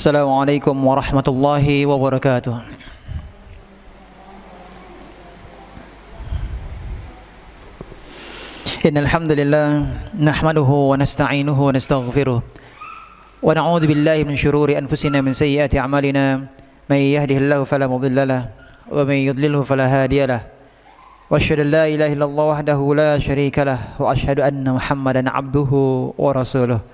Assalamualaikum warahmatullahi wabarakatuh. Innal hamdalillah nahmaduhu wa nasta'inuhu wa nastaghfiruh wa na'udzu billahi min shururi anfusina min sayyiati a'malina may yahdihillahu fala mudilla lahu wa may yudlilhu fala hadiya lahu wa asyhadu an la ilaha illallah wahdahu la syarika lahu wa asyhadu anna Muhammadan 'abduhu wa rasuluh.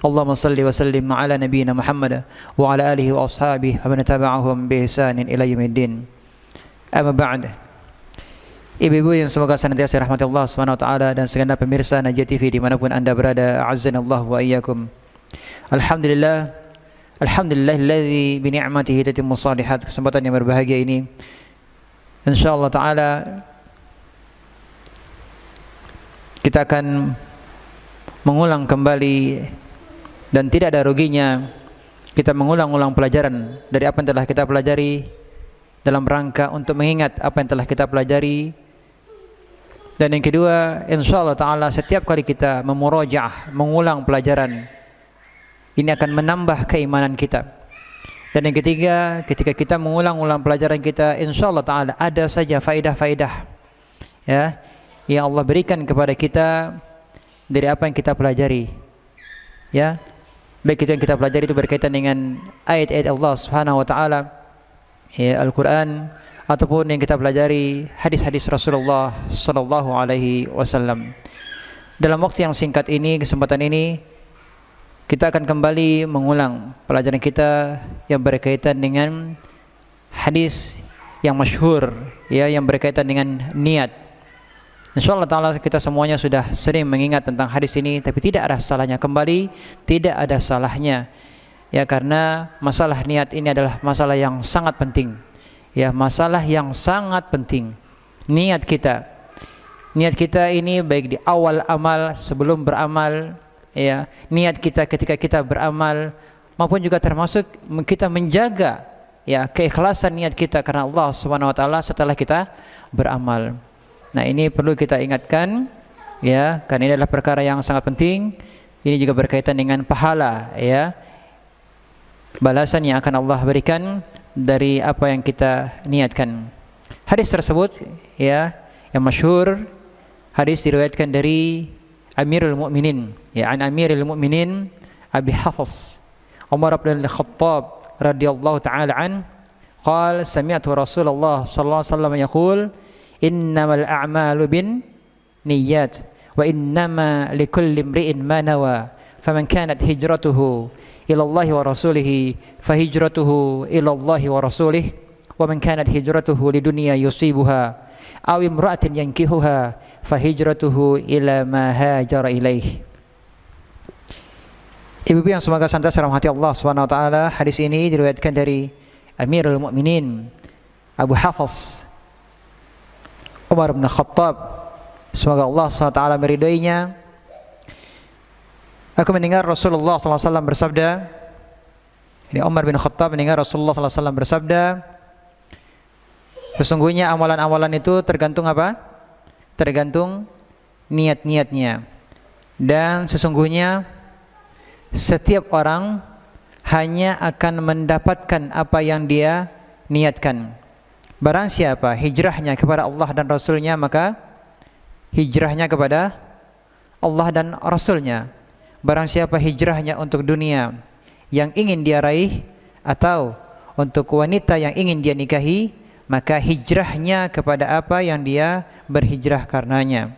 Allahumma salli wa sallim ala nabiyyina Muhammad wa ala alihi wa ashabihi wa man tabi'ahum bi ihsanin ila yaumiddin. Amma ba'd. Ibu-ibu yang semoga senantiasa dirahmati Allah Subhanahu wa taala dan segenap pemirsa Najah TV dimanapun Anda berada, a'azzanallahu wa iyyakum. Alhamdulillahilladzi bi ni'matihi tatimmu shalihat. Kesempatan yang berbahagia ini insyaallah taala kita akan mengulang kembali, dan tidak ada ruginya kita mengulang-ulang pelajaran dari apa yang telah kita pelajari dalam rangka untuk mengingat apa yang telah kita pelajari. Dan yang kedua, insyaallah ta'ala setiap kali kita memurojaah, mengulang pelajaran, ini akan menambah keimanan kita. Dan yang ketiga, ketika kita mengulang-ulang pelajaran kita, insyaallah ta'ala ada saja faedah-faedah ya, yang Allah berikan kepada kita dari apa yang kita pelajari ya. Baik itu yang kita pelajari itu berkaitan dengan ayat-ayat Allah Subhanahu wa taala ya, Al-Qur'an, ataupun yang kita pelajari hadis-hadis Rasulullah sallallahu alaihi wasallam. Dalam waktu yang singkat ini, kesempatan ini, kita akan kembali mengulang pelajaran kita yang berkaitan dengan hadis yang masyhur ya, yang berkaitan dengan niat. InsyaAllah ta'ala kita semuanya sudah sering mengingat tentang hadis ini, tapi tidak ada salahnya kembali, tidak ada salahnya ya, karena masalah niat ini adalah masalah yang sangat penting ya, masalah yang sangat penting. Niat kita ini baik di awal amal, sebelum beramal ya, niat kita ketika kita beramal, maupun juga termasuk kita menjaga ya keikhlasan niat kita karena Allah Subhanahu wa taala setelah kita beramal. Nah, ini perlu kita ingatkan ya, karena ini adalah perkara yang sangat penting. Ini juga berkaitan dengan pahala ya, balasan yang akan Allah berikan dari apa yang kita niatkan. Hadis tersebut ya, yang masyhur, hadis diriwayatkan dari Amirul Mukminin ya, an Amirul Mukminin Abi Hafs Umar bin Khattab radhiyallahu taala an qala sami'tu Rasulullah sallallahu alaihi wasallam yaqul innamal a'malu bin niyyat wa innama likulli imri'in ma nawa faman kanat hijratuhu ila Allah wa rasulih fahijratuhu ila Allah wa rasulih wa man kanat hijratuhu lidunya yusibuha aw imra'atin yankihuha fahijratuhu ila ma hajara ilaih. Ibu-ibu yang semoga senantiasa rahmati Allah Subhanahu wa taala, hadis ini diriwayatkan dari Amirul Mukminin Abu Hafs Umar bin Khattab, semoga Allah SWT meridainya. Aku mendengar Rasulullah SAW bersabda, ini Umar bin Khattab mendengar Rasulullah SAW bersabda, sesungguhnya amalan-amalan itu tergantung apa? Tergantung niat-niatnya. Dan sesungguhnya setiap orang hanya akan mendapatkan apa yang dia niatkan. Barang siapa hijrahnya kepada Allah dan Rasulnya, maka hijrahnya kepada Allah dan Rasulnya. Barang siapa hijrahnya untuk dunia yang ingin dia raih, atau untuk wanita yang ingin dia nikahi, maka hijrahnya kepada apa yang dia berhijrah karenanya.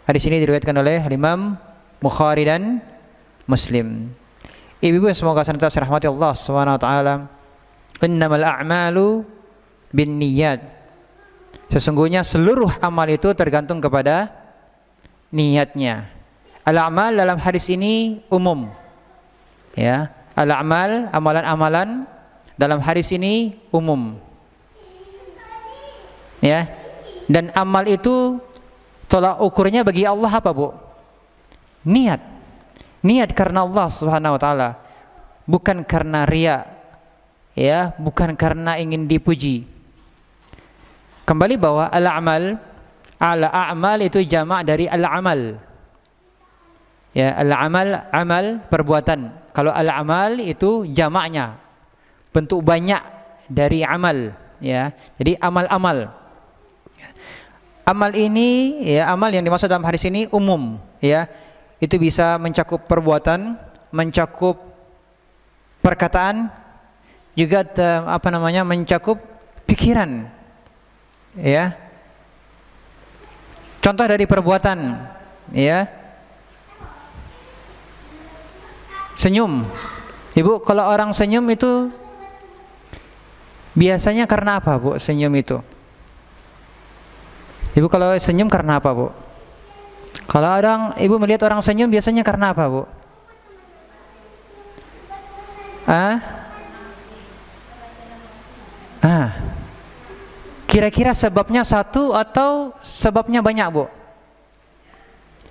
Hadis ini diriwayatkan oleh Imam Bukhari dan Muslim. Ibu-ibu semoga senantiasa rahmati Allah Subhanahu wa taala. Innamal a'malu bin niyyat. Sesungguhnya seluruh amal itu tergantung kepada niatnya. Al-a'mal dalam hadis ini umum ya, al-a'mal, amalan-amalan dalam hadis ini umum ya. Dan amal itu tolak ukurnya bagi Allah apa, Bu? Niat. Niat karena Allah Subhanahu wa taala, bukan karena riya ya, bukan karena ingin dipuji. Kembali bahwa al-a'mal, al-a'mal itu jamak dari al-amal. Ya, al-amal, amal perbuatan. Kalau al-amal itu jamaknya, bentuk banyak dari amal, ya. Jadi amal-amal. Amal ini, ya, amal yang dimaksud dalam hadis ini umum, ya. Itu bisa mencakup perbuatan, mencakup perkataan, juga mencakup pikiran, ya. Contoh dari perbuatan, ya. Senyum. Ibu, kalau orang senyum itu biasanya karena apa, Bu? Senyum itu. Ibu kalau senyum karena apa, Bu? Kalau ibu melihat orang senyum biasanya karena apa, Bu? Kira-kira sebabnya satu atau sebabnya banyak, Bu?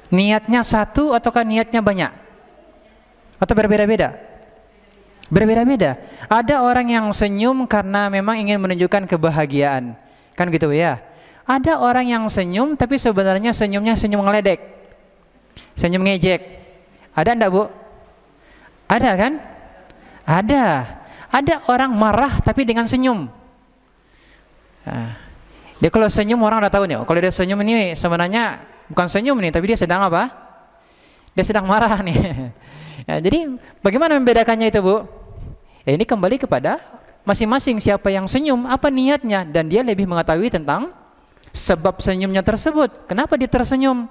Niatnya satu ataukah niatnya banyak? Atau berbeda-beda? Berbeda-beda. Ada orang yang senyum karena memang ingin menunjukkan kebahagiaan, kan gitu ya. Ada orang yang senyum tapi sebenarnya senyumnya senyum ngeledek, senyum ngejek. Ada enggak, Bu? Ada kan? Ada. Ada orang marah tapi dengan senyum. Dia kalau senyum orang udah tahu nih, kalau dia senyum ini sebenarnya bukan senyum nih, tapi dia sedang apa? Dia sedang marah nih. Ya, jadi bagaimana membedakannya itu, Bu? Ya, ini kembali kepada masing-masing siapa yang senyum, apa niatnya, dan dia lebih mengetahui tentang sebab senyumnya tersebut. Kenapa dia tersenyum?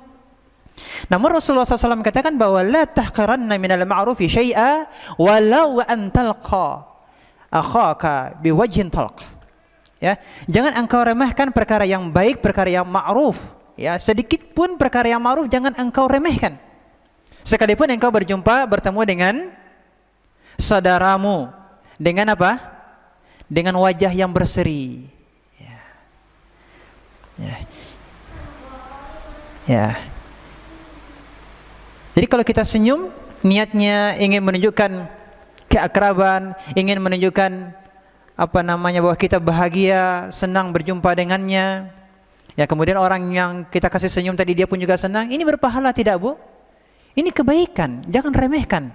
Namun Rasulullah SAW katakan bahwa la tahqiranna minal ma'rufi syai'a walau an talqa akhaka biwajhin talq. Ya, jangan engkau remehkan perkara yang baik, perkara yang ma'ruf. Ya, sedikit pun perkara yang ma'ruf jangan engkau remehkan. Sekalipun engkau bertemu dengan saudaramu dengan apa? Dengan wajah yang berseri. Ya. Ya. Ya. Jadi kalau kita senyum, niatnya ingin menunjukkan keakraban, ingin menunjukkan bahwa kita bahagia, senang berjumpa dengannya. Ya, kemudian orang yang kita kasih senyum tadi dia pun juga senang. Ini berpahala tidak, Bu? Ini kebaikan, jangan remehkan.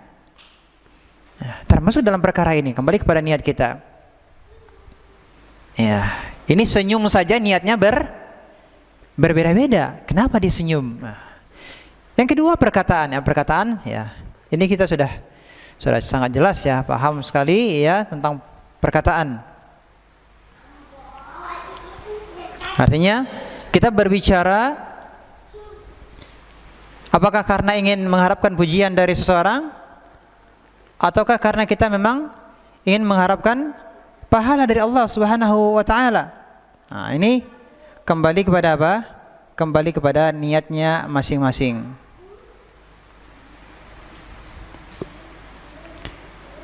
Nah, termasuk dalam perkara ini, kembali kepada niat kita. Ya, ini senyum saja niatnya berbeda-beda. Kenapa dia senyum? Nah, yang kedua perkataan, ya. Ini kita sudah sangat jelas ya, paham sekali ya tentang perkataan. Artinya kita berbicara apakah karena ingin mengharapkan pujian dari seseorang, ataukah karena kita memang ingin mengharapkan pahala dari Allah Subhanahu wa taala. Nah, ini kembali kepada apa? Kembali kepada niatnya masing-masing.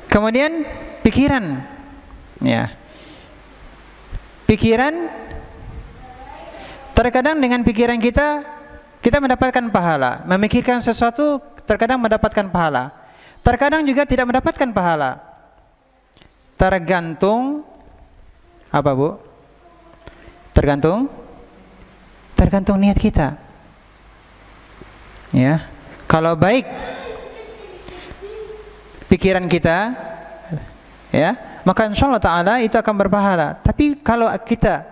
Kemudian pikiran. Ya. Pikiran, terkadang dengan pikiran kita mendapatkan pahala. Memikirkan sesuatu terkadang mendapatkan pahala, terkadang juga tidak mendapatkan pahala. Tergantung apa, Bu? Tergantung niat kita. Ya. Kalau baik pikiran kita, ya, maka insyaallah ta'ala itu akan berpahala. Tapi kalau kita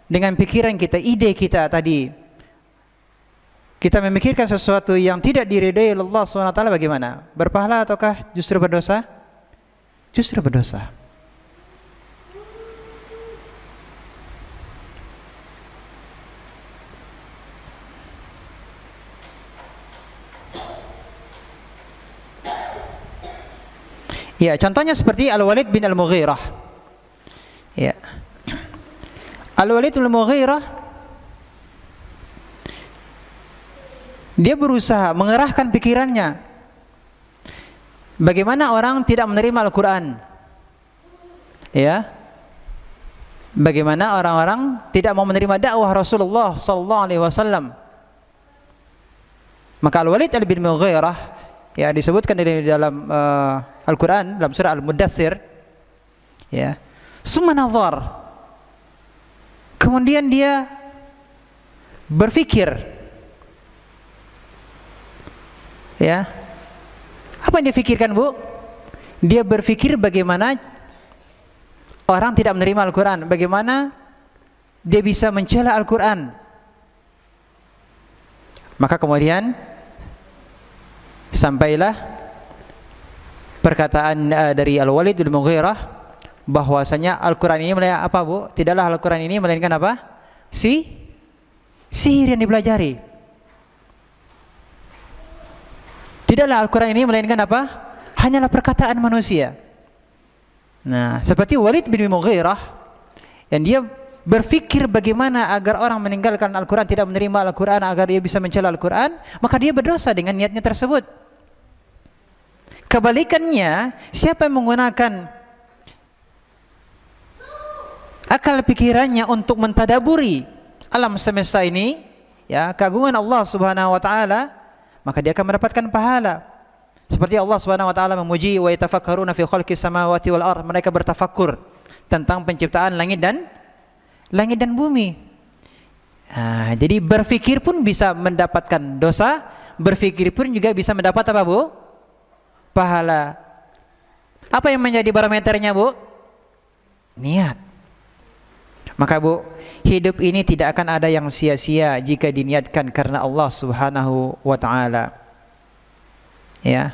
dengan pikiran kita, ide kita tadi, kita memikirkan sesuatu yang tidak diridai Allah SWT, bagaimana? Berpahala ataukah justru berdosa? Justru berdosa. Ya, contohnya seperti Al-Walid bin Al-Mughirah. Ya. Al-Walid bin Al-Mughirah, dia berusaha mengerahkan pikirannya. Bagaimana orang tidak menerima Al-Quran? Ya. Bagaimana orang-orang tidak mau menerima dakwah Rasulullah sallallahu alaihi wasallam? Maka Al-Walid bin Al-Mughirah, ya, disebutkan di dalam Al-Quran dalam surah Al-Mudaththir, ya, summa nazar, kemudian dia berfikir, Ya. Apa yang dia pikirkan, Bu? Dia berpikir bagaimana orang tidak menerima Al-Quran, bagaimana dia bisa mencela Al-Quran. Maka kemudian sampailah perkataan dari Al-Walid bin Mughirah bahwasanya Al-Quran ini apa, Bu? Tidaklah Al-Quran ini melainkan apa? Sihir yang dipelajari. Tidaklah Al-Quran ini melainkan apa? Hanyalah perkataan manusia. Nah, seperti Walid bin Mughirah yang dia berpikir bagaimana agar orang meninggalkan Al-Quran, tidak menerima Al-Quran, agar dia bisa mencela Al-Quran, maka dia berdosa dengan niatnya tersebut. Kebalikannya, siapa yang menggunakan akal pikirannya untuk mentadaburi alam semesta ini, ya, keagungan Allah Subhanahu wa taala, maka dia akan mendapatkan pahala. Seperti Allah Subhanahu wa taala memuji wa yatafakkaruna fi khalqis samawati wal ardh, mereka bertafakkur tentang penciptaan langit dan bumi. Nah, jadi berfikir pun bisa mendapatkan dosa, berfikir pun juga bisa mendapat apa, Bu? Pahala. Apa yang menjadi barometernya, Bu? Niat. Maka, Bu, hidup ini tidak akan ada yang sia-sia jika diniatkan karena Allah Subhanahu wa taala. Ya.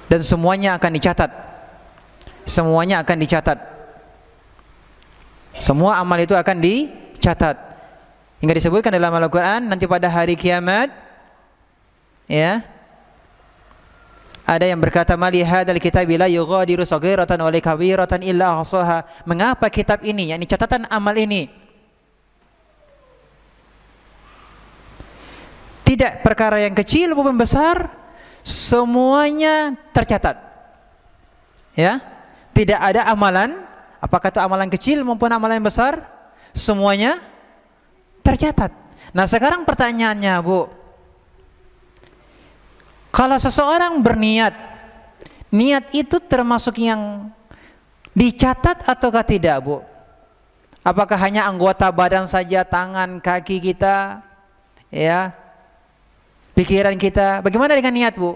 Dan semuanya akan dicatat. Semuanya akan dicatat. Semua amal itu akan dicatat. Hingga disebutkan dalam Al-Quran nanti pada hari kiamat, ya, ada yang berkata, mali hadzal kitabi la yughadiru shaghiratan wa la kabiratan illa ahsaha. Mengapa kitab ini, yakni catatan amal ini, tidak perkara yang kecil maupun besar, semuanya tercatat. Ya, tidak ada amalan, apakah itu amalan kecil maupun amalan besar, semuanya tercatat. Nah, sekarang pertanyaannya, Bu, kalau seseorang berniat, niat itu termasuk yang dicatat ataukah tidak, Bu? Apakah hanya anggota badan saja, tangan, kaki kita, ya, pikiran kita? Bagaimana dengan niat, Bu?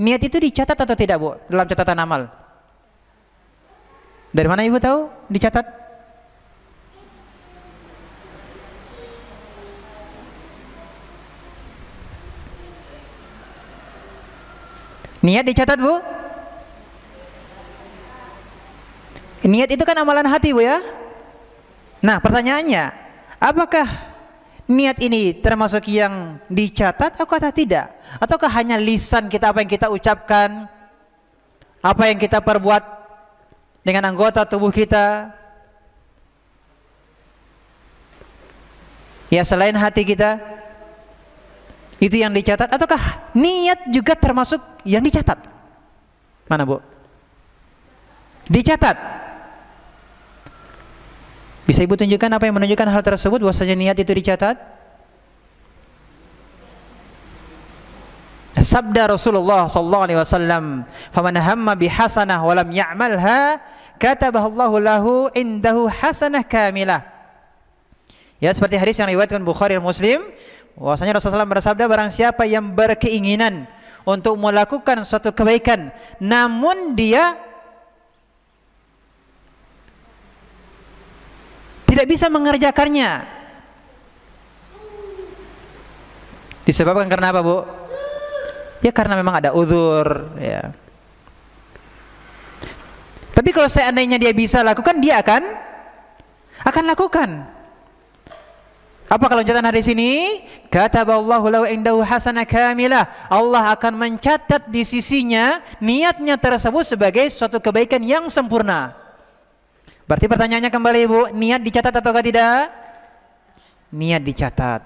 Niat itu dicatat atau tidak, Bu, dalam catatan amal? Dari mana Ibu tahu dicatat? Niat dicatat, Bu? Niat itu kan amalan hati, Bu, ya? Nah, pertanyaannya, apakah niat ini termasuk yang dicatat atau tidak? Ataukah hanya lisan kita, apa yang kita ucapkan, apa yang kita perbuat dengan anggota tubuh kita, ya, selain hati kita, itu yang dicatat? Ataukah niat juga termasuk yang dicatat? Mana, Bu? Dicatat. Bisa Ibu tunjukkan apa yang menunjukkan hal tersebut, bahwasanya niat itu dicatat? Sabda Rasulullah sallallahu alaihi wasallam, "Faman hamma bihasanah wa lam ya'malha, katabahallahu lahu indahu hasanah kamilah." Ya, seperti hadis yang riwayatkan Bukhari dan Muslim, bahwasanya Rasulullah bersabda, barang siapa yang berkeinginan untuk melakukan suatu kebaikan namun dia tidak bisa mengerjakannya, disebabkan karena apa, Bu? Ya, karena memang ada uzur, ya. Tapi kalau seandainya dia bisa lakukan, dia akan lakukan. Apa kelonjatan hadis ini? Kataballahu lahu indahu hasanah kamilah. Allah akan mencatat di sisinya niatnya tersebut sebagai suatu kebaikan yang sempurna. Berarti pertanyaannya kembali, Ibu, niat dicatat ataukah tidak? Niat dicatat.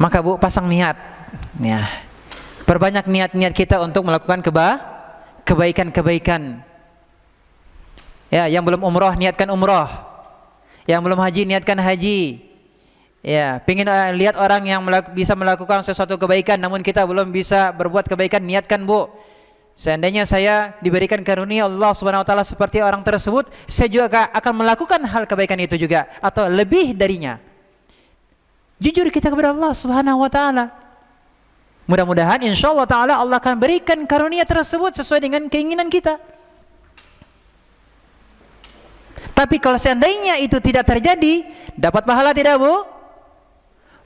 Maka, Bu, pasang niat. Ya. Perbanyak niat-niat kita untuk melakukan kebaikan-kebaikan. Ya, yang belum umroh niatkan umroh, yang belum haji niatkan haji. Ya, pingin lihat orang yang bisa melakukan sesuatu kebaikan, namun kita belum bisa berbuat kebaikan, niatkan, Bu. Seandainya saya diberikan karunia Allah Subhanahu wa taala seperti orang tersebut, saya juga akan melakukan hal kebaikan itu juga atau lebih darinya. Jujur kita kepada Allah Subhanahu wa taala. Mudah-mudahan insyaallah taala Allah akan berikan karunia tersebut sesuai dengan keinginan kita. Tapi kalau seandainya itu tidak terjadi, dapat pahala tidak, Bu?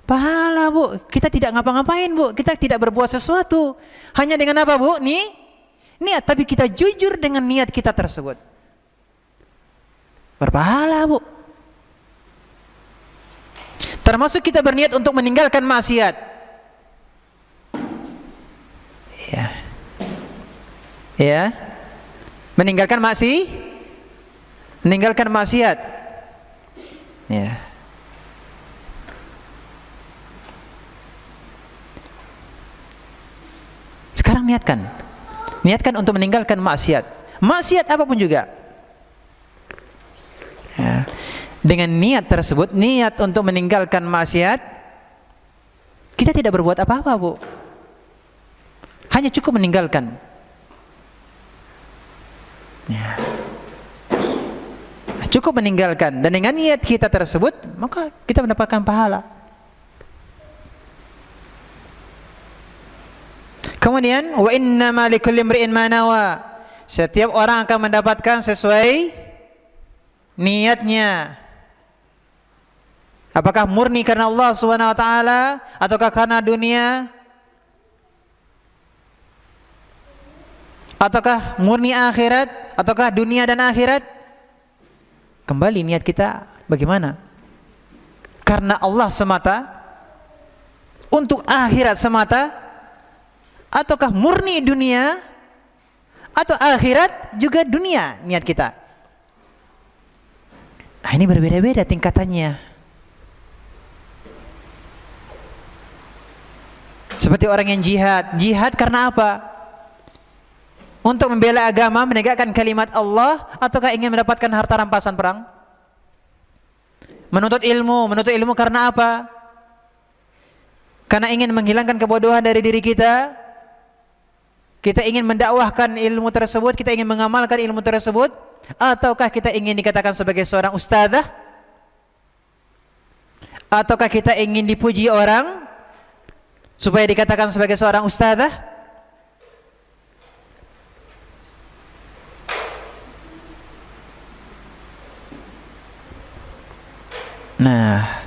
Pahala, Bu. Kita tidak ngapa-ngapain, Bu. Kita tidak berbuat sesuatu. Hanya dengan apa, Bu? Niat. Tapi kita jujur dengan niat kita tersebut. Berpahala, Bu. Termasuk kita berniat untuk meninggalkan maksiat. Ya. Meninggalkan maksiat. Ya. Sekarang niatkan untuk meninggalkan maksiat apapun juga. Ya. Dengan niat tersebut, niat untuk meninggalkan maksiat, kita tidak berbuat apa-apa, Bu. Hanya cukup meninggalkan. Ya. Cukup meninggalkan, dan dengan niat kita tersebut, maka kita mendapatkan pahala. Kemudian, wa innama likulli imri'in ma nawa. Setiap orang akan mendapatkan sesuai niatnya. Apakah murni karena Allah Subhanahu wa taala ataukah karena dunia? Ataukah murni akhirat ataukah dunia dan akhirat? Kembali niat kita bagaimana? Karena Allah semata, untuk akhirat semata, ataukah murni dunia atau akhirat juga dunia niat kita? Nah, ini berbeda-beda tingkatannya. Seperti orang yang jihad karena apa? Untuk membela agama, menegakkan kalimat Allah, ataukah ingin mendapatkan harta rampasan perang? Menuntut ilmu karena apa? Karena ingin menghilangkan kebodohan dari diri kita. Kita ingin mendakwahkan ilmu tersebut, kita ingin mengamalkan ilmu tersebut, ataukah kita ingin dikatakan sebagai seorang ustadzah? Ataukah kita ingin dipuji orang supaya dikatakan sebagai seorang ustadzah? Nah,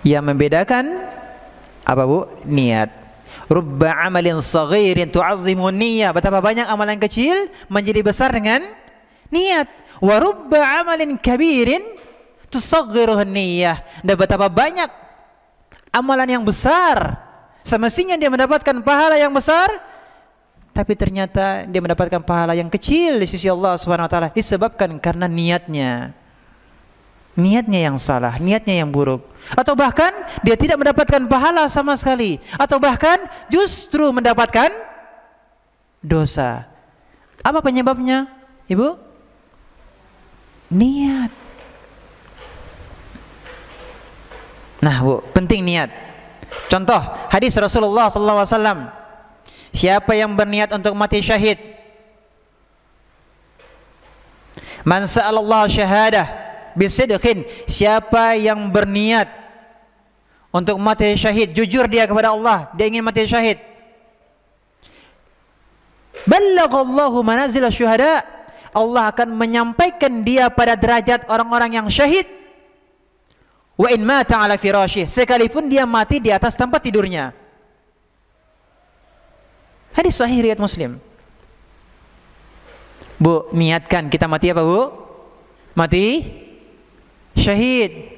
yang membedakan apa, Bu? Niat. Rubba amalin saghirin tu'azzimun niyyah. Betapa banyak amalan kecil menjadi besar dengan niat. Wa rubba amalin kabirin tusaghiruhun niyyah. Dan betapa banyak amalan yang besar, semestinya dia mendapatkan pahala yang besar, tapi ternyata dia mendapatkan pahala yang kecil di sisi Allah Subhanahu wa taala disebabkan karena niatnya yang salah, niatnya yang buruk, atau bahkan dia tidak mendapatkan pahala sama sekali, atau bahkan justru mendapatkan dosa. Apa penyebabnya, Ibu? Niat. Nah, Bu, penting niat. Contoh hadis Rasulullah SAW, siapa yang berniat untuk mati syahid, man sa'alallah syahadah bisidqin, siapa yang berniat untuk mati syahid, jujur dia kepada Allah, dia ingin mati syahid, ballaghallahu manazil syuhada, Allah akan menyampaikan dia pada derajat orang-orang yang syahid. Wa in mata ala firasyih, sekalipun dia mati di atas tempat tidurnya. Hadis sahih riwayat Muslim. Bu, niatkan kita mati apa, Bu? Mati syahid.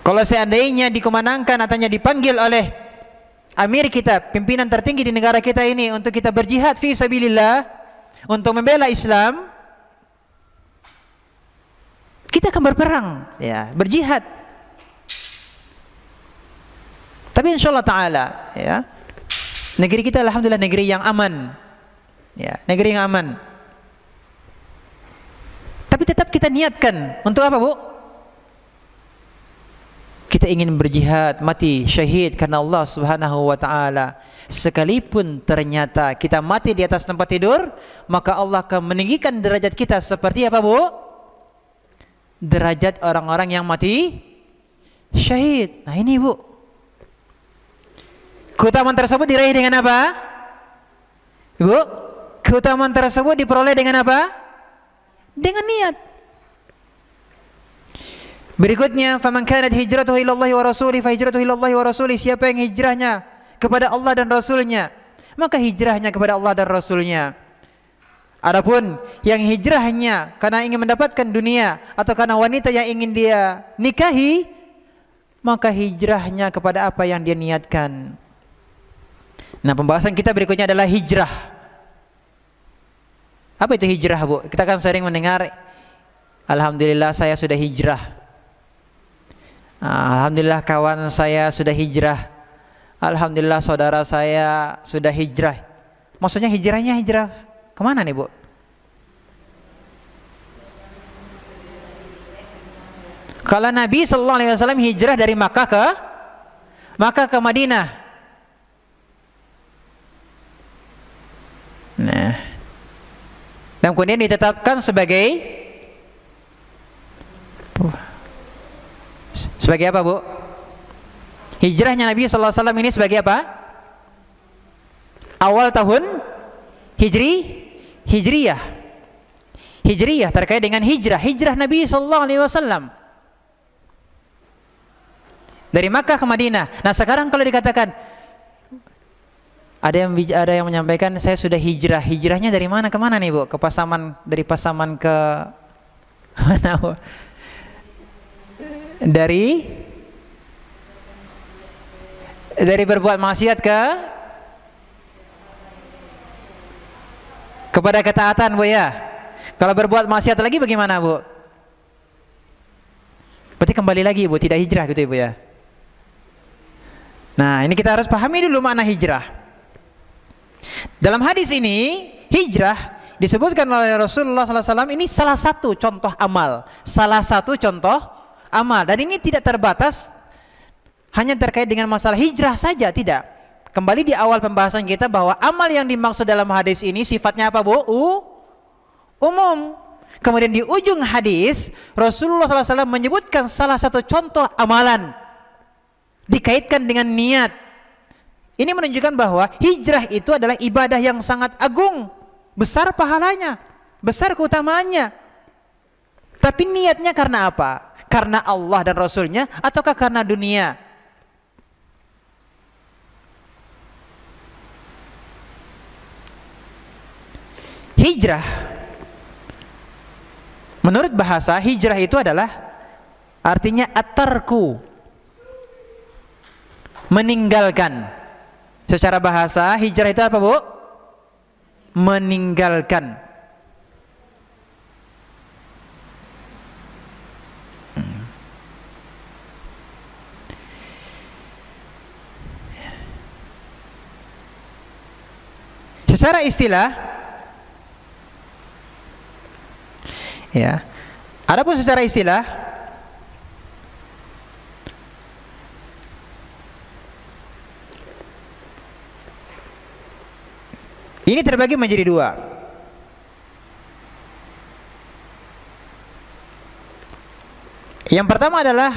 Kalau seandainya dikumandangkan atau dipanggil oleh amir kita, pimpinan tertinggi di negara kita ini, untuk kita berjihad fi sabilillah, untuk membela Islam, kita akan berperang, ya, berjihad. Tapi insyaallah taala, ya, negeri kita alhamdulillah negeri yang aman, ya, negeri yang aman. Tapi tetap kita niatkan untuk apa, Bu? Kita ingin berjihad, mati syahid karena Allah Subhanahu wa taala. Sekalipun ternyata kita mati di atas tempat tidur, maka Allah akan meninggikan derajat kita seperti apa, Bu? Derajat orang-orang yang mati syahid. Nah ini Bu, keutamaan tersebut diraih dengan apa? Bu, keutamaan tersebut diperoleh dengan apa? Dengan niat. Berikutnya, faman kanat hijratuhu ila Allah wa rasulih fa hijratuhu ila Allah wa rasulih. Siapa yang hijrahnya kepada Allah dan Rasulnya, maka hijrahnya kepada Allah dan Rasulnya. Adapun yang hijrahnya karena ingin mendapatkan dunia atau karena wanita yang ingin dia nikahi, maka hijrahnya kepada apa yang dia niatkan. Nah, pembahasan kita berikutnya adalah hijrah. Apa itu hijrah, Bu? Kita kan sering mendengar, alhamdulillah saya sudah hijrah. Alhamdulillah kawan saya sudah hijrah. Alhamdulillah saudara saya sudah hijrah. Maksudnya hijrahnya hijrah kemana nih, Bu? Kalau Nabi SAW hijrah dari Makkah ke Madinah. Nah, dan kemudian ditetapkan sebagai apa, Bu? Hijrahnya Nabi SAW ini sebagai apa? Awal tahun Hijriyah terkait dengan hijrah Nabi SAW dari Makkah ke Madinah. Nah, sekarang kalau dikatakan ada yang menyampaikan saya sudah hijrahnya dari mana ke mana nih, Bu? Ke Pasaman, dari Pasaman ke mana, Bu? Dari berbuat maksiat kepada ketaatan, Bu ya. Kalau berbuat maksiat lagi bagaimana, Bu? Berarti kembali lagi, Bu, tidak hijrah gitu, Bu ya. Nah, ini kita harus pahami dulu makna hijrah. Dalam hadis ini, hijrah disebutkan oleh Rasulullah SAW ini salah satu contoh amal. Dan ini tidak terbatas hanya terkait dengan masalah hijrah saja, tidak. Kembali di awal pembahasan kita bahwa amal yang dimaksud dalam hadis ini sifatnya apa, Bu? Umum. Kemudian di ujung hadis Rasulullah SAW menyebutkan salah satu contoh amalan dikaitkan dengan niat. Ini menunjukkan bahwa hijrah itu adalah ibadah yang sangat agung, besar pahalanya, besar keutamaannya. Tapi niatnya karena apa? Karena Allah dan Rasulnya ataukah karena dunia? Hijrah, menurut bahasa, hijrah itu adalah artinya at-tarku, meninggalkan. Secara bahasa, hijrah itu apa, Bu? Meninggalkan. Secara istilah, ya. Adapun secara istilah, ini terbagi menjadi dua. Yang pertama adalah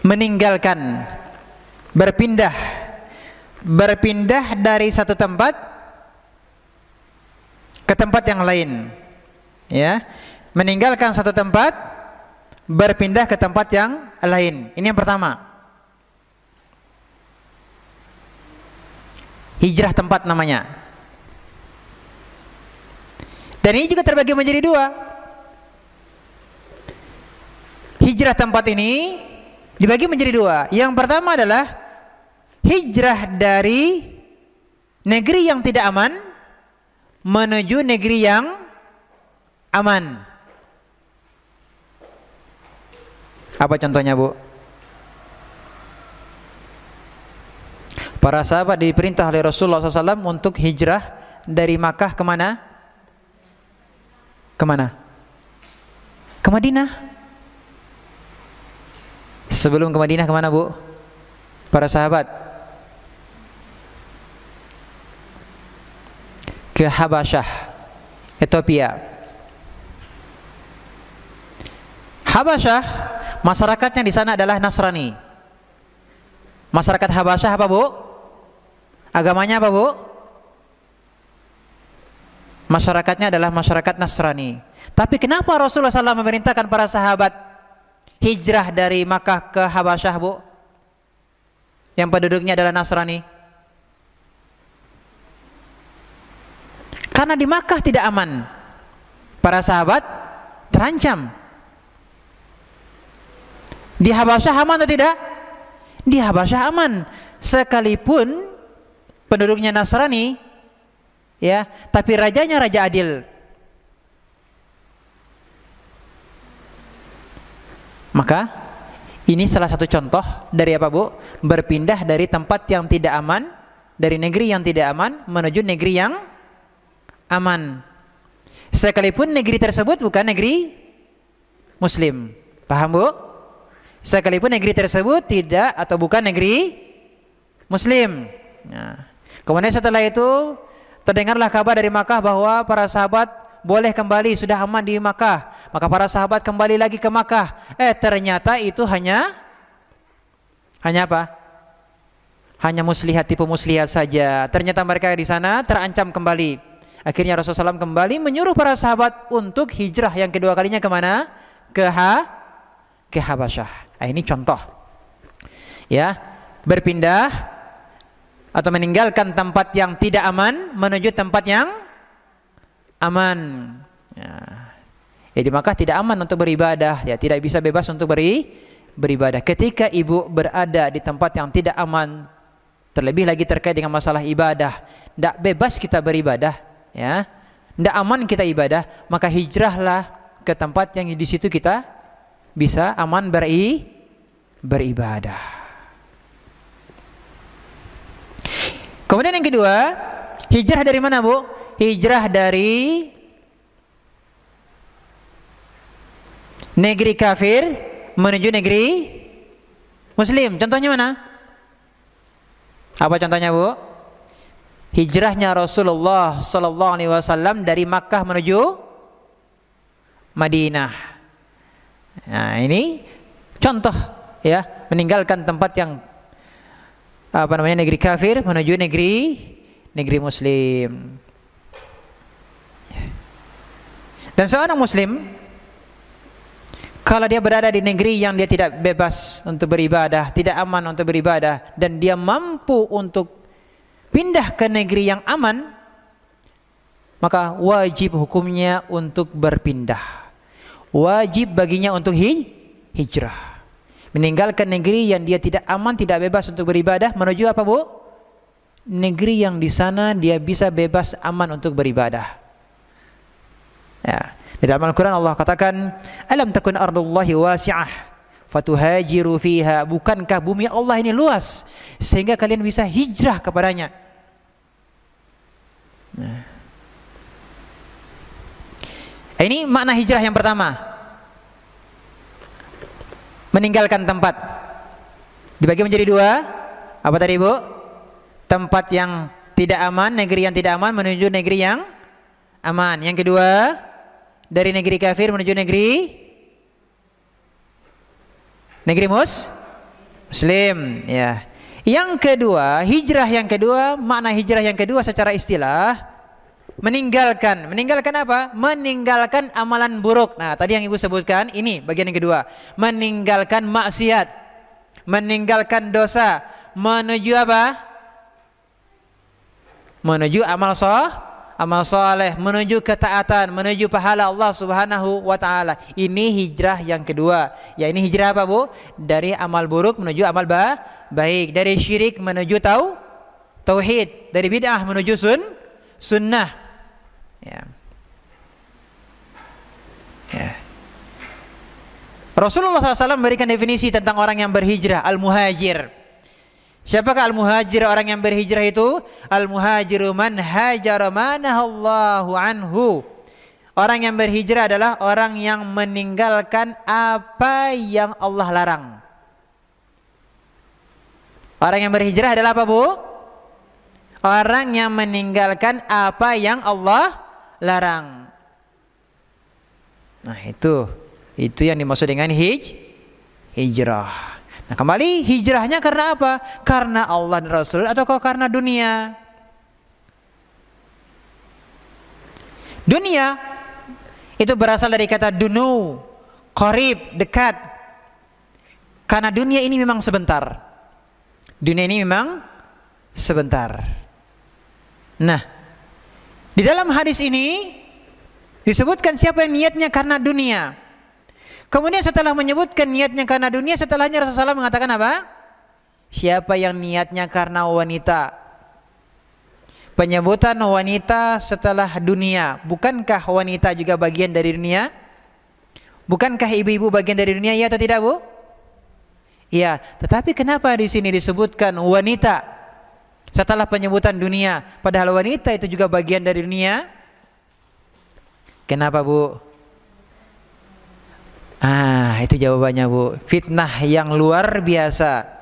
meninggalkan, berpindah dari satu tempat ke tempat yang lain, ya, meninggalkan satu tempat berpindah ke tempat yang lain. Ini yang pertama, hijrah tempat namanya. Dan ini juga terbagi menjadi dua. Hijrah tempat ini dibagi menjadi dua. Yang pertama adalah hijrah dari negeri yang tidak aman menuju negeri yang aman. Apa contohnya, Bu? Para sahabat diperintah oleh Rasulullah SAW untuk hijrah dari Makkah kemana? Kemana? Ke Madinah. Sebelum ke Madinah kemana, Bu? Para sahabat ke Habasyah, Ethiopia. Habasyah, masyarakatnya di sana adalah Nasrani. Masyarakat Habasyah apa, Bu? Agamanya apa, Bu? Masyarakatnya adalah masyarakat Nasrani. Tapi kenapa Rasulullah SAW memerintahkan para sahabat hijrah dari Makkah ke Habasyah, Bu? Yang penduduknya adalah Nasrani. Karena di Makkah tidak aman. Para sahabat terancam. Di Habasyah aman atau tidak? Di Habasyah aman. Sekalipun penduduknya Nasrani, ya, tapi rajanya raja adil. Maka ini salah satu contoh dari apa, Bu? Berpindah dari tempat yang tidak aman, dari negeri yang tidak aman menuju negeri yang aman. Sekalipun negeri tersebut bukan negeri Muslim. Paham, Bu? Sekalipun negeri tersebut tidak atau bukan negeri Muslim. Nah, kemudian setelah itu terdengarlah kabar dari Makkah bahwa para sahabat boleh kembali, sudah aman di Makkah. Maka para sahabat kembali lagi ke Makkah. Ternyata itu hanya apa? Hanya muslihat, tipu muslihat saja. Ternyata mereka di sana terancam kembali. Akhirnya Rasulullah SAW kembali menyuruh para sahabat untuk hijrah yang kedua kalinya kemana? Ke Habasyah. Ini contoh, ya, berpindah atau meninggalkan tempat yang tidak aman menuju tempat yang aman. Ya, di Makkah tidak aman untuk beribadah, ya, tidak bisa bebas untuk beribadah. Ketika ibu berada di tempat yang tidak aman, terlebih lagi terkait dengan masalah ibadah, tidak bebas kita beribadah, ya, tidak aman kita ibadah, maka hijrahlah ke tempat yang di situ kita bisa aman beribadah. Kemudian yang kedua, hijrah dari mana, Bu? Hijrah dari negeri kafir menuju negeri Muslim. Contohnya mana? Apa contohnya, Bu? Hijrahnya Rasulullah sallallahu alaihi wasallam dari Makkah menuju Madinah. Nah, ini contoh, ya, meninggalkan tempat yang negeri kafir menuju negeri Muslim. Dan seorang Muslim kalau dia berada di negeri yang dia tidak bebas untuk beribadah, tidak aman untuk beribadah, dan dia mampu untuk pindah ke negeri yang aman, maka wajib hukumnya untuk berpindah. Wajib baginya untuk hijrah, meninggalkan negeri yang dia tidak aman, tidak bebas untuk beribadah, menuju apa, Bu? Negeri yang di sana dia bisa bebas, aman untuk beribadah. Ya, di dalam Al-Quran Allah katakan, alam takun ardullahi wasi'ah fatuhajiru fiha. Bukankah bumi Allah ini luas sehingga kalian bisa hijrah kepadanya? Nah, ini makna hijrah yang pertama, meninggalkan tempat. Dibagi menjadi dua. Apa tadi, Bu? Tempat yang tidak aman, negeri yang tidak aman menuju negeri yang aman. Yang kedua, dari negeri kafir menuju negeri Muslim, ya. Yang kedua, hijrah yang kedua, makna hijrah yang kedua secara istilah meninggalkan apa? Meninggalkan amalan buruk. Nah, tadi yang Ibu sebutkan, ini bagian yang kedua, meninggalkan maksiat, meninggalkan dosa, menuju apa? Menuju amal soleh, menuju ketaatan, menuju pahala Allah Subhanahu wa taala. Ini hijrah yang kedua. Ya, ini hijrah apa, Bu? Dari amal buruk menuju amal baik, dari syirik menuju tauhid, dari bid'ah menuju sunnah. Ya. Rasulullah SAW memberikan definisi tentang orang yang berhijrah, al-muhajir. Siapakah al-muhajir, orang yang berhijrah itu? Al-muhajiru man hajara manahallahu anhu. Orang yang berhijrah adalah orang yang meninggalkan apa yang Allah larang. Orang yang berhijrah adalah apa, Bu? Orang yang meninggalkan apa yang Allah larang. Nah, itu Itu yang dimaksud dengan hijrah. Nah, kembali hijrahnya karena apa? Karena Allah dan Rasul atau karena dunia? Dunia itu berasal dari kata dunu, qarib, dekat. Karena dunia ini memang sebentar. Dunia ini memang sebentar. Nah, di dalam hadis ini disebutkan siapa yang niatnya karena dunia. Kemudian setelah menyebutkan niatnya karena dunia, setelahnya Rasulullah SAW mengatakan apa? Siapa yang niatnya karena wanita. Penyebutan wanita setelah dunia. Bukankah wanita juga bagian dari dunia? Bukankah ibu-ibu bagian dari dunia? Ya atau tidak, Bu? Iya. Tetapi kenapa di sini disebutkan wanita setelah penyebutan dunia? Padahal wanita itu juga bagian dari dunia. Kenapa, Bu? Itu jawabannya, Bu. Fitnah yang luar biasa.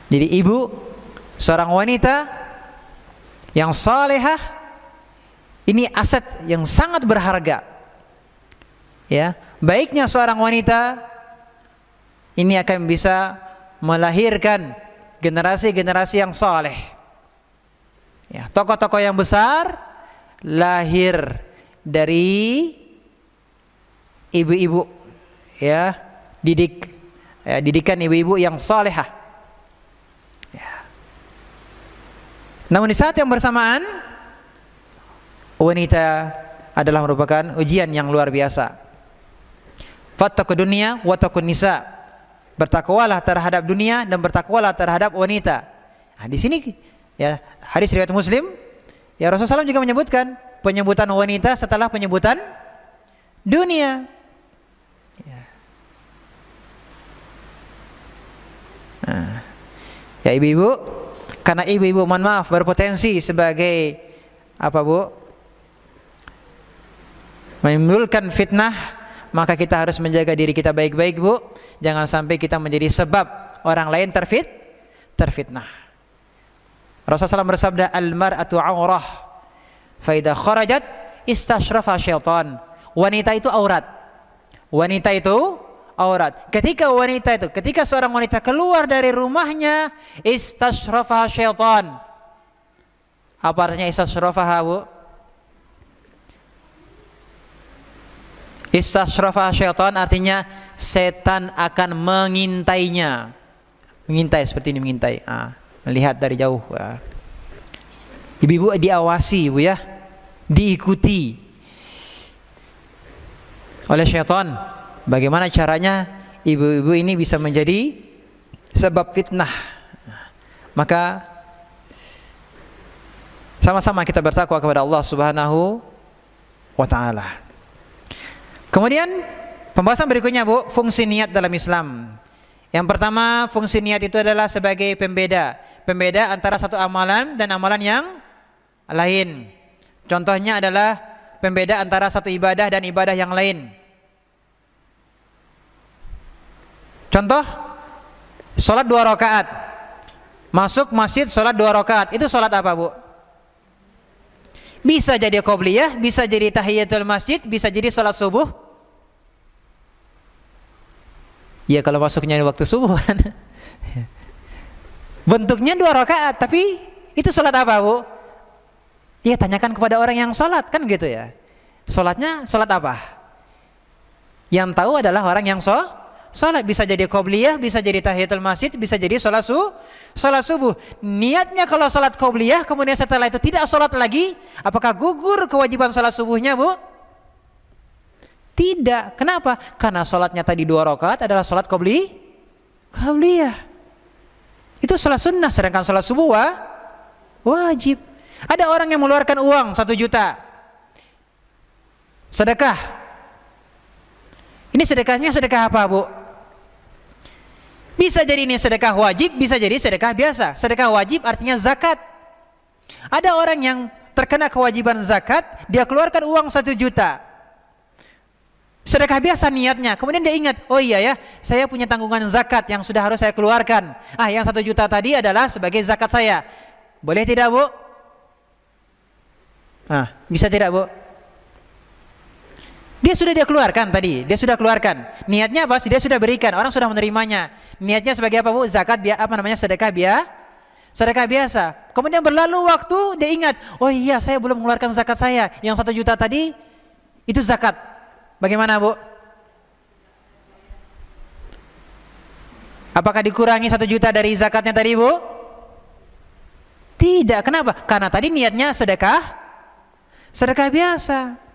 Jadi ibu, seorang wanita yang salehah, ini aset yang sangat berharga. Ya, baiknya seorang wanita ini akan bisa melahirkan generasi-generasi yang saleh. Ya, tokoh-tokoh yang besar lahir dari ibu-ibu, ya, didikan ibu-ibu yang salehah. Ya. Namun di saat yang bersamaan, wanita adalah merupakan ujian yang luar biasa. Fattaqud dunya wattaqun nisa. Bertakwalah terhadap dunia dan bertakwalah terhadap wanita. Nah, di sini ya, hadis riwayat Muslim, ya, Rasulullah SAW juga menyebutkan penyebutan wanita setelah penyebutan dunia. Ya, ya ibu-ibu, karena ibu-ibu mohon maaf berpotensi sebagai apa, Bu? Menimbulkan fitnah, maka kita harus menjaga diri kita baik-baik, Bu. Jangan sampai kita menjadi sebab orang lain terfitnah. Rasulullah SAW bersabda, al-mar'atu aurah fa idza kharajat istashrafa syaitan. Wanita itu aurat. Wanita itu aurat. Ketika seorang wanita keluar dari rumahnya, istashrafa syaitan. Apa artinya istashrafa, Bu? Istashrafa syaitan artinya setan akan mengintainya. Mengintai seperti ini, mengintai. Melihat dari jauh. Ibu-ibu diawasi, Bu, ya, diikuti oleh syaitan. Bagaimana caranya ibu-ibu ini bisa menjadi sebab fitnah? Maka sama-sama kita bertakwa kepada Allah Subhanahu wa ta'ala. Kemudian pembahasan berikutnya, Bu, fungsi niat dalam Islam. Yang pertama, fungsi niat itu adalah sebagai pembeda antara satu amalan dan amalan yang lain. Contohnya adalah pembeda antara satu ibadah dan ibadah yang lain. Contoh, sholat 2 rakaat. Masuk masjid sholat 2 rakaat. Itu sholat apa, Bu? Bisa jadi qobliyah, bisa jadi tahiyatul masjid, bisa jadi sholat subuh. Ya kalau masuknya waktu subuh kan. Bentuknya 2 rakaat, tapi itu sholat apa, Bu? Ya tanyakan kepada orang yang sholat, kan gitu ya. Sholatnya sholat apa? Yang tahu adalah orang yang sholat. Bisa jadi qobliyah, bisa jadi tahiyatul masjid, bisa jadi sholat subuh. Niatnya kalau sholat qobliyah, kemudian setelah itu tidak sholat lagi, apakah gugur kewajiban sholat subuhnya, Bu? Tidak. Kenapa? Karena sholatnya tadi 2 rakaat adalah sholat qobliyah. Itu sholat sunnah, sedangkan sholat subuh wajib. Ada orang yang mengeluarkan uang 1 juta sedekah. Ini sedekahnya sedekah apa, Bu? Bisa jadi ini sedekah wajib, bisa jadi sedekah biasa. Sedekah wajib artinya zakat. Ada orang yang terkena kewajiban zakat, dia keluarkan uang 1 juta. Sedekah biasa niatnya, kemudian dia ingat, oh iya ya, saya punya tanggungan zakat yang sudah harus saya keluarkan. Yang 1 juta tadi adalah sebagai zakat saya. Boleh tidak, Bu? Bisa tidak, Bu? Dia keluarkan tadi, dia sudah keluarkan. Niatnya apa? Dia sudah berikan, orang sudah menerimanya. Niatnya sebagai apa, Bu? Zakat sedekah biasa. Kemudian berlalu waktu, dia ingat, oh iya saya belum mengeluarkan zakat saya. Yang 1 juta tadi itu zakat. Bagaimana, Bu? Apakah dikurangi 1 juta dari zakatnya tadi, Bu? Tidak. Kenapa? Karena tadi niatnya sedekah biasa.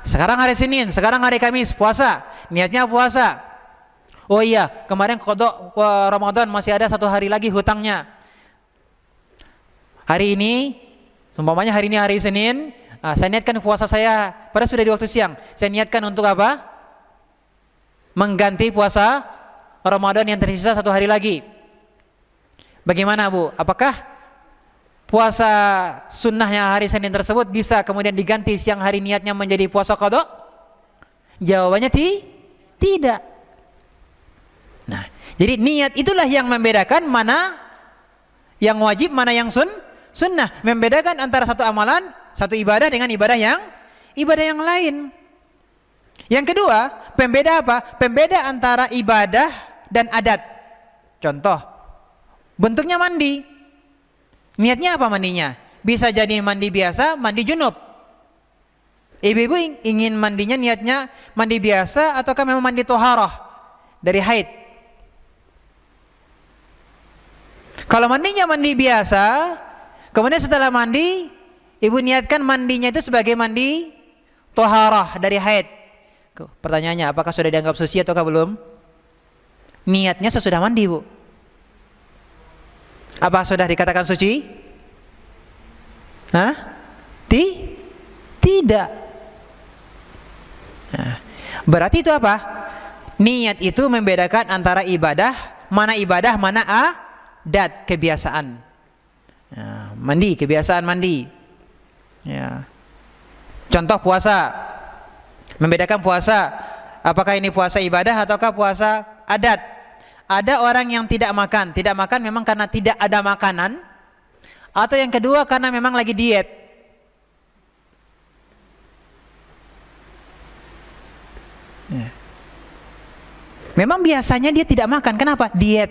Sekarang hari Senin, sekarang hari Kamis, puasa. Niatnya puasa. Oh iya, kemarin qada Ramadan masih ada 1 hari lagi hutangnya. Hari ini, umpamanya hari ini hari Senin, saya niatkan puasa saya, padahal sudah di waktu siang. Saya niatkan untuk apa? Mengganti puasa Ramadan yang tersisa 1 hari lagi. Bagaimana, Bu? Apakah puasa sunnahnya hari Senin tersebut bisa kemudian diganti siang hari niatnya menjadi puasa qada? Jawabannya tidak. Nah, jadi niat itulah yang membedakan mana yang wajib, mana yang sunnah. Membedakan antara satu amalan, satu ibadah dengan ibadah yang lain. Yang kedua, pembeda apa? Pembeda antara ibadah dan adat. Contoh, bentuknya mandi. Niatnya apa mandinya? Bisa jadi mandi biasa, mandi junub. Ibu-ibu ingin mandinya niatnya mandi biasa ataukah memang mandi toharah dari haid? Kalau mandinya mandi biasa, kemudian setelah mandi, ibu niatkan mandinya itu sebagai mandi toharah dari haid. Pertanyaannya, apakah sudah dianggap suci ataukah belum? Niatnya sesudah mandi, Bu. Apa sudah dikatakan suci? Tidak. Nah, berarti itu apa? Niat itu membedakan antara ibadah, mana adat, kebiasaan. Nah, mandi, kebiasaan mandi. Ya. Contoh puasa. Membedakan puasa, apakah ini puasa ibadah ataukah puasa adat? Ada orang yang tidak makan memang karena tidak ada makanan, atau yang kedua karena memang lagi diet. Ya. Memang biasanya dia tidak makan, kenapa? Diet.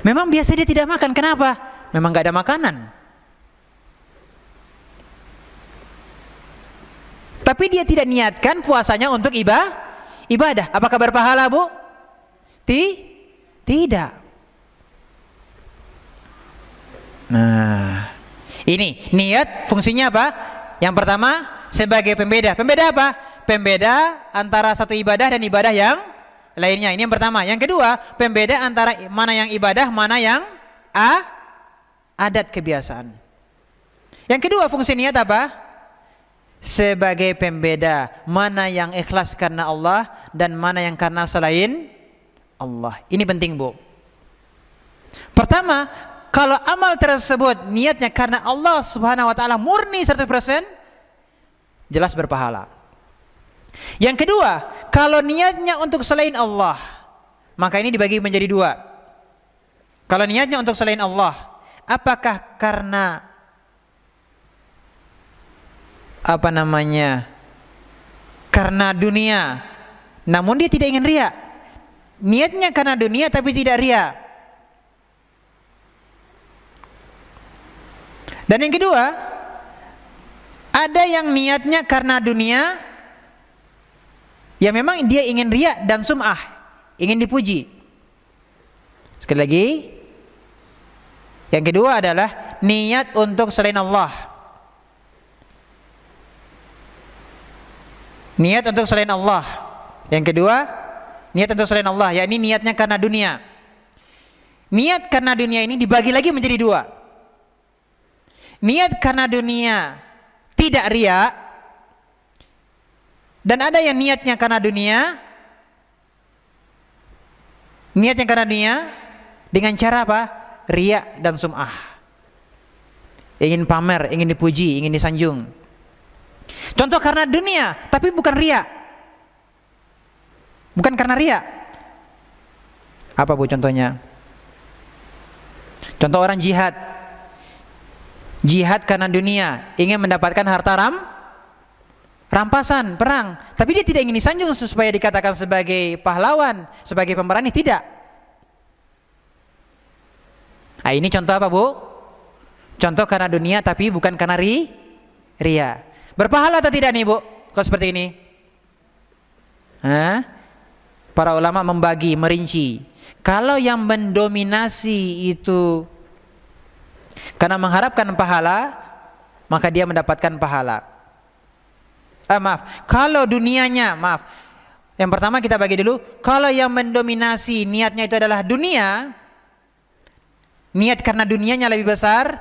Memang biasa dia tidak makan, kenapa? Memang gak ada makanan. Tapi dia tidak niatkan puasanya untuk ibadah. Apakah berpahala, Bu? Tidak. Nah, ini niat fungsinya apa? Yang pertama sebagai pembeda. Pembeda apa? Pembeda antara satu ibadah dan ibadah yang lainnya. Ini yang pertama. Yang kedua, pembeda antara mana yang ibadah, mana yang adat, kebiasaan. Yang kedua, fungsi niat apa? Sebagai pembeda mana yang ikhlas karena Allah dan mana yang karena selain Allah. Ini penting, Bu. Pertama, kalau amal tersebut niatnya karena Allah Subhanahu wa taala murni 100%, jelas berpahala. Yang kedua, kalau niatnya untuk selain Allah, maka ini dibagi menjadi 2. Kalau niatnya untuk selain Allah, apakah karena karena dunia, namun dia tidak ingin riya. Niatnya karena dunia tapi tidak riya. Dan yang kedua, ada yang niatnya karena dunia, ya memang dia ingin riya dan sum'ah, ingin dipuji. Sekali lagi, yang kedua adalah niat untuk selain Allah. Niat untuk selain Allah. Yang kedua, niat untuk selain Allah, yakni niatnya karena dunia. Niat karena dunia ini dibagi lagi menjadi 2. Niat karena dunia tidak riya, dan ada yang niatnya karena dunia, niatnya karena dunia dengan cara apa? Riya dan sum'ah. Ingin pamer, ingin dipuji, ingin disanjung. Contoh karena dunia tapi bukan riya. Bukan karena riya. Apa, Bu, contohnya? Contoh orang jihad. Jihad karena dunia, ingin mendapatkan harta rampasan, perang. Tapi dia tidak ingin disanjung supaya dikatakan sebagai pahlawan, sebagai pemberani, tidak. Nah, ini contoh apa, Bu? Contoh karena dunia tapi bukan karena ria. Berpahala atau tidak nih, Bu? Kalau seperti ini? Hah? Para ulama membagi, merinci. Kalau yang mendominasi itu karena mengharapkan pahala, maka dia mendapatkan pahala. Kalau dunianya, yang pertama kita bagi dulu. Kalau yang mendominasi niatnya itu adalah dunia, niat karena dunianya lebih besar,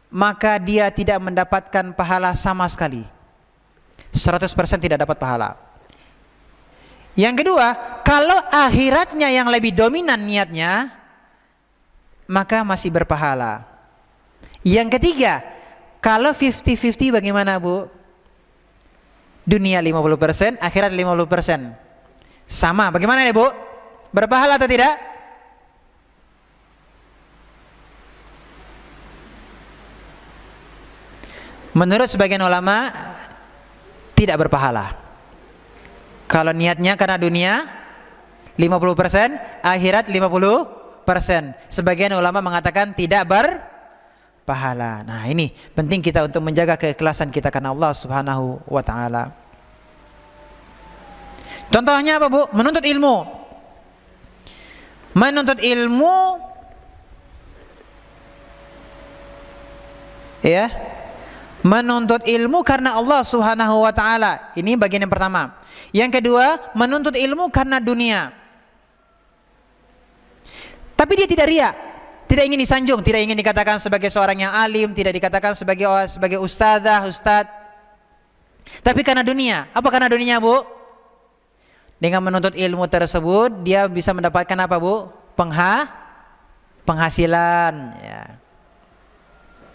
maka dia tidak mendapatkan pahala sama sekali. 100% tidak dapat pahala. Yang kedua, kalau akhiratnya yang lebih dominan niatnya, maka masih berpahala. Yang ketiga, kalau 50-50 bagaimana, Bu? Dunia 50%, akhirat 50%. Sama, bagaimana nih, Bu? Berpahala atau tidak? Menurut sebagian ulama, tidak berpahala. Kalau niatnya karena dunia 50%, akhirat 50%. Sebagian ulama mengatakan tidak berpahala. Nah, ini penting kita untuk menjaga keikhlasan kita karena Allah Subhanahu wa taala. Contohnya apa, Bu? Menuntut ilmu. Menuntut ilmu, ya. Menuntut ilmu karena Allah Subhanahu wa taala. Ini bagian yang pertama. Yang kedua, menuntut ilmu karena dunia. Tapi dia tidak ria, tidak ingin disanjung, tidak ingin dikatakan sebagai seorang yang alim, tidak dikatakan sebagai ustadzah, ustadz. Tapi karena dunia. Apa karena dunia, Bu? Dengan menuntut ilmu tersebut, dia bisa mendapatkan apa, Bu? Penghasilan, ya.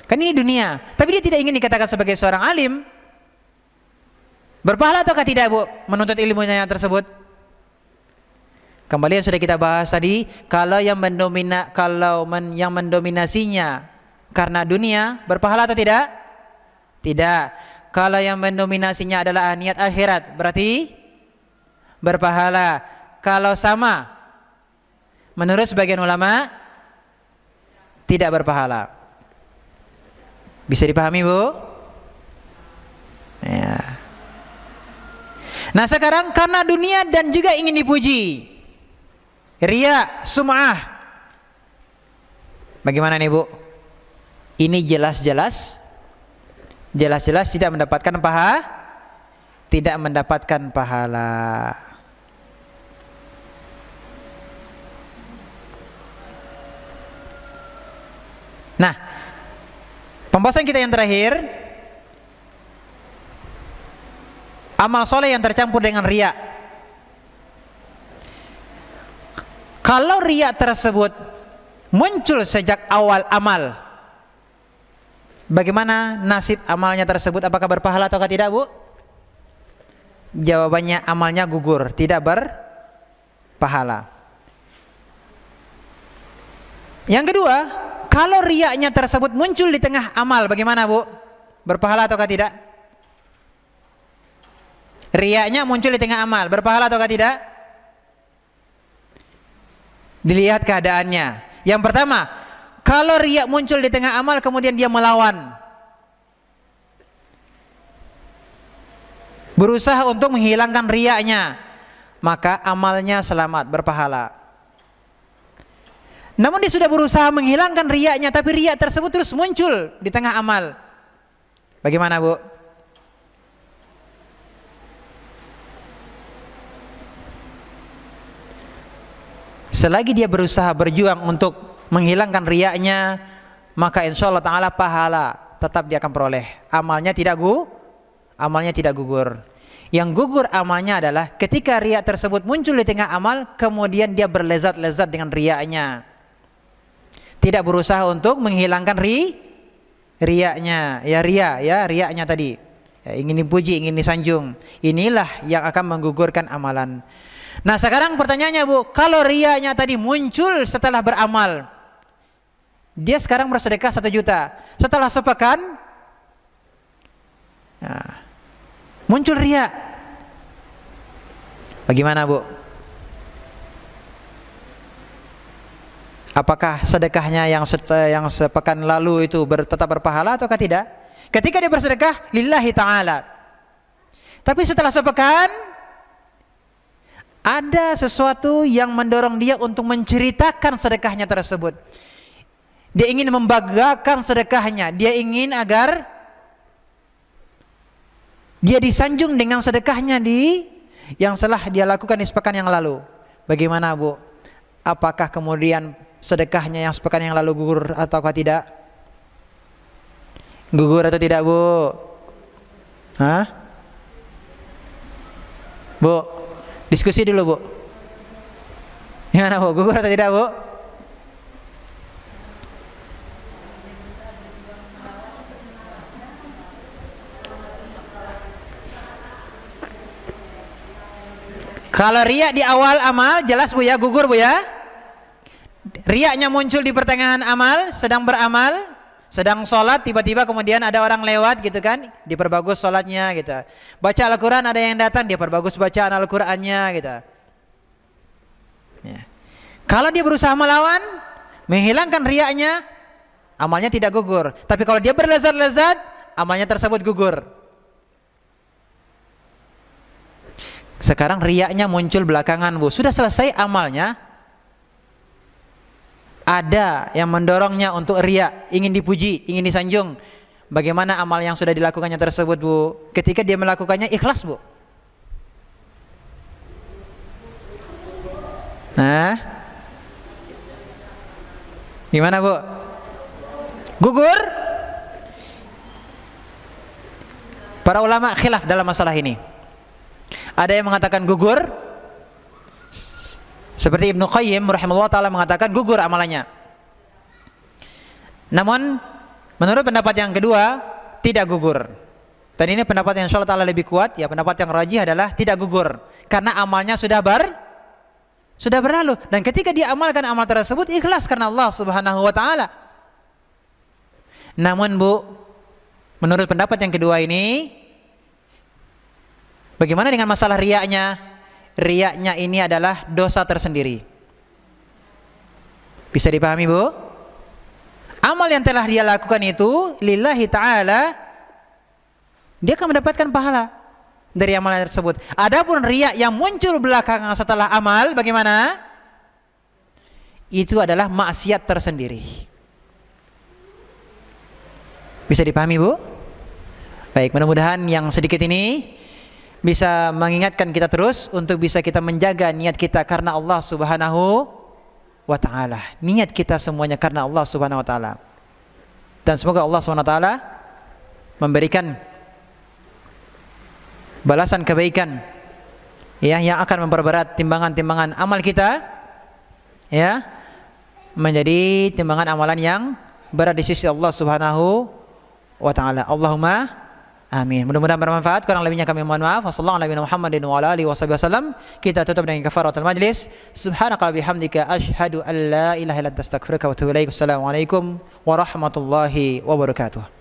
Kan ini dunia. Tapi dia tidak ingin dikatakan sebagai seorang alim. Berpahala ataukah tidak, Bu, menuntut ilmunya tersebut? Kembali yang sudah kita bahas tadi, kalau yang mendominasinya karena dunia, berpahala atau tidak? Tidak. Kalau yang mendominasinya adalah niat akhirat, berarti berpahala. Kalau sama, menurut sebagian ulama, tidak berpahala. Bisa dipahami, Bu? Ya. Nah, sekarang karena dunia dan juga ingin dipuji, riya, sum'ah, bagaimana nih, Bu? Ini jelas-jelas tidak mendapatkan tidak mendapatkan pahala. Nah, pembahasan kita yang terakhir, amal soleh yang tercampur dengan riya. Kalau riya tersebut muncul sejak awal amal, bagaimana nasib amalnya tersebut? Apakah berpahala atau tidak, Bu? Jawabannya, amalnya gugur, tidak berpahala. Yang kedua, kalau riyanya tersebut muncul di tengah amal, bagaimana, Bu? Berpahala atau tidak? Riyanya muncul di tengah amal, berpahala atau tidak? Dilihat keadaannya. Yang pertama, kalau riya muncul di tengah amal kemudian dia melawan, berusaha untuk menghilangkan riyanya, maka amalnya selamat, berpahala. Namun dia sudah berusaha menghilangkan riyanya, tapi riya tersebut terus muncul di tengah amal, bagaimana, Bu? Selagi dia berusaha berjuang untuk menghilangkan riyanya, maka insya Allah ta'ala pahala tetap dia akan peroleh. Amalnya tidak gugur. Yang gugur amalnya adalah ketika riya tersebut muncul di tengah amal, kemudian dia berlezat-lezat dengan riyanya, tidak berusaha untuk menghilangkan riyanya, riyanya tadi, ya, ingin dipuji, ingin disanjung. Inilah yang akan menggugurkan amalan. Nah, sekarang pertanyaannya, Bu, kalau riyanya tadi muncul setelah beramal, dia sekarang bersedekah 1 juta, setelah sepekan, nah, muncul riya. Bagaimana, Bu? Apakah sedekahnya yang sepekan lalu itu tetap berpahala ataukah tidak? Ketika dia bersedekah lillahi ta'ala, tapi setelah sepekan ada sesuatu yang mendorong dia untuk menceritakan sedekahnya tersebut. Dia ingin membanggakan sedekahnya, dia ingin agar dia disanjung dengan sedekahnya yang telah dia lakukan di sepekan yang lalu. Bagaimana, Bu? Apakah kemudian sedekahnya yang sepekan yang lalu gugur ataukah tidak? Gugur atau tidak, Bu? Hah? Bu, diskusi dulu, Bu. Gimana, Bu? Gugur atau tidak, Bu? Kalau riya di awal amal, jelas, Bu ya, gugur, Bu ya. Riyanya muncul di pertengahan amal, sedang beramal, sedang sholat, tiba-tiba kemudian ada orang lewat gitu kan, diperbagus sholatnya gitu. Baca Al-Quran, ada yang datang, dia perbagus bacaan Al-Qurannya gitu ya. Kalau dia berusaha melawan, menghilangkan riyanya, amalnya tidak gugur. Tapi kalau dia berlezat-lezat, amalnya tersebut gugur. Sekarang riyanya muncul belakangan, Bu. Sudah selesai amalnya, ada yang mendorongnya untuk riya, ingin dipuji, ingin disanjung. Bagaimana amal yang sudah dilakukannya tersebut, Bu? Ketika dia melakukannya ikhlas, Bu. Nah, gimana, Bu? Gugur? Para ulama khilaf dalam masalah ini. Ada yang mengatakan gugur, seperti Ibnu Qayyim rahimahullah ta'ala mengatakan gugur amalannya. Namun menurut pendapat yang kedua tidak gugur. Dan ini pendapat yang insyaallah ta'ala lebih kuat, ya, pendapat yang rajih adalah tidak gugur, karena amalnya sudah berlalu, dan ketika dia amalkan amal tersebut ikhlas karena Allah Subhanahu wa ta'ala. Namun, Bu, menurut pendapat yang kedua ini, bagaimana dengan masalah riyanya? Riyanya ini adalah dosa tersendiri. Bisa dipahami, Bu? Amal yang telah dia lakukan itu lillahi ta'ala, dia akan mendapatkan pahala dari amalan tersebut. Adapun riya yang muncul belakangan setelah amal, bagaimana? Itu adalah maksiat tersendiri. Bisa dipahami, Bu? Baik, mudah-mudahan yang sedikit ini bisa mengingatkan kita terus untuk bisa kita menjaga niat kita karena Allah Subhanahu wa ta'ala. Niat kita semuanya karena Allah Subhanahu wa ta'ala. Dan semoga Allah Subhanahu wa ta'ala memberikan balasan kebaikan, ya, yang akan memperberat timbangan-timbangan amal kita, ya, menjadi timbangan amalan yang berat di sisi Allah Subhanahu wa ta'ala. Allahumma amin. Mudah-mudahan bermanfaat. Kurang lebihnya kami mohon maaf. Wassalamualaikum warahmatullahi wabarakatuh. Kita tutup dengan kafaratul majlis. Subhanaka bihamdika asyhadu an la ilaha illa anta astaghfiruka wa atubu ilaik. Wassalamualaikum warahmatullahi wabarakatuh.